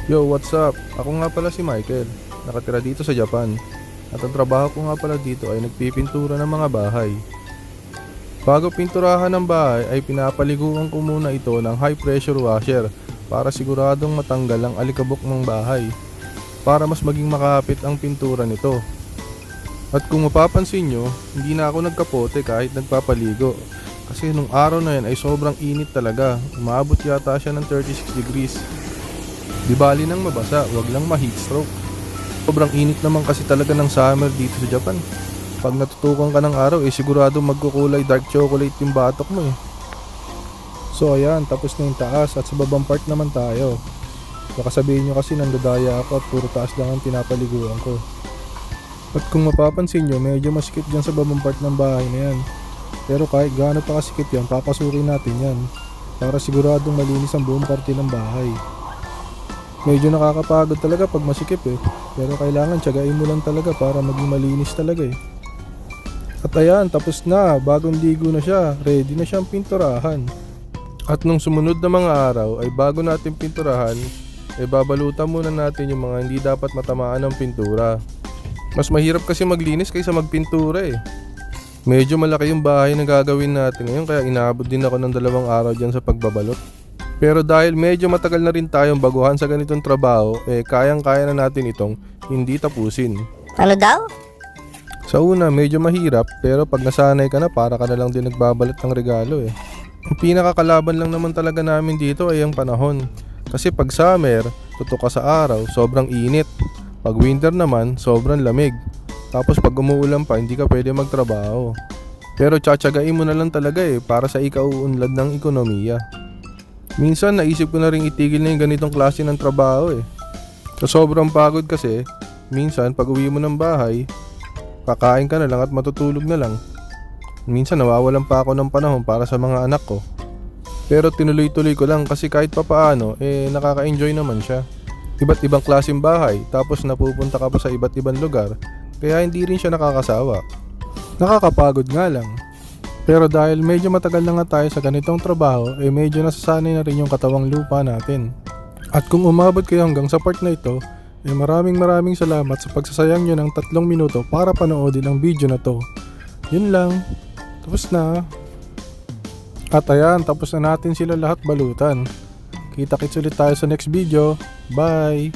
Yo, what's up? Ako nga pala si Michael. Nakatira dito sa Japan. At ang trabaho ko nga pala dito ay nagpipintura ng mga bahay. Bago pinturahan ng bahay ay pinapaliguan ko muna ito ng high pressure washer para siguradong matanggal ang alikabok ng bahay para mas maging makapit ang pintura nito. At kung mapapansin nyo, hindi na ako nagkapote kahit nagpapaligo. Kasi nung araw na yan ay sobrang init talaga. Umabot yata siya ng 36 degrees. Di bali nang mabasa, wag lang ma-heat stroke. Sobrang init naman kasi talaga ng summer dito sa Japan. Pag natutukan ka ng araw, sigurado magkukulay dark chocolate yung batok mo . So ayan, tapos na yung taas at sa babang part naman tayo. Baka sabihin nyo kasi nandadaya ako at puro taas lang ang pinapaliguan ko. At kung mapapansin nyo, medyo masikip dyan sa babang part ng bahay na yan. Pero kahit gaano pa kasikip yan, papasukin natin yan para siguradong malinis ang buong parte ng bahay. Medyo nakakapagod talaga pag masikip pero kailangan tiyagain mo lang talaga para maging malinis talaga . At ayan, tapos na, bagong ligo na siya, ready na siyang pinturahan. At nung sumunod na mga araw ay bago natin pinturahan, babalutan muna natin yung mga hindi dapat matamaan ng pintura. Mas mahirap kasi maglinis kaysa magpintura . Medyo malaki yung bahay na gagawin natin ngayon kaya inaabot din ako ng 2 araw dyan sa pagbabalot. Pero dahil medyo matagal na rin tayong baguhan sa ganitong trabaho, kayang-kaya na natin itong hindi tapusin. Ano daw? Sa una, medyo mahirap pero pag nasanay ka na para ka na lang din nagbabalot ng regalo . Ang pinakakalaban lang naman talaga namin dito ay ang panahon. Kasi pag summer, tutok ka sa araw, sobrang init. Pag winter naman, sobrang lamig. Tapos pag umuulan pa, hindi ka pwede magtrabaho. Pero tsatsagain mo na lang talaga para sa ikauunlad ng ekonomiya. Minsan naisip ko na rin itigil na yung ganitong klase ng trabaho . So sobrang pagod kasi, minsan pag uwi mo ng bahay, kakain ka na lang at matutulog na lang. Minsan nawawalan pa ako ng panahon para sa mga anak ko. Pero tinuloy-tuloy ko lang kasi kahit papaano, nakaka-enjoy naman siya. Iba't ibang klaseng bahay, tapos napupunta ka pa sa iba't ibang lugar, kaya hindi rin siya nakakasawa. Nakakapagod nga lang. Pero dahil medyo matagal na nga tayo sa ganitong trabaho, medyo nasasanay na rin yung katawang lupa natin. At kung umabot kayo hanggang sa part na ito, maraming salamat sa pagsasayang nyo ng 3 minuto para panoodin ang video na to. Yun lang. Tapos na. At ayan, tapos na natin sila lahat balutan. Kita-kits ulit tayo sa next video. Bye!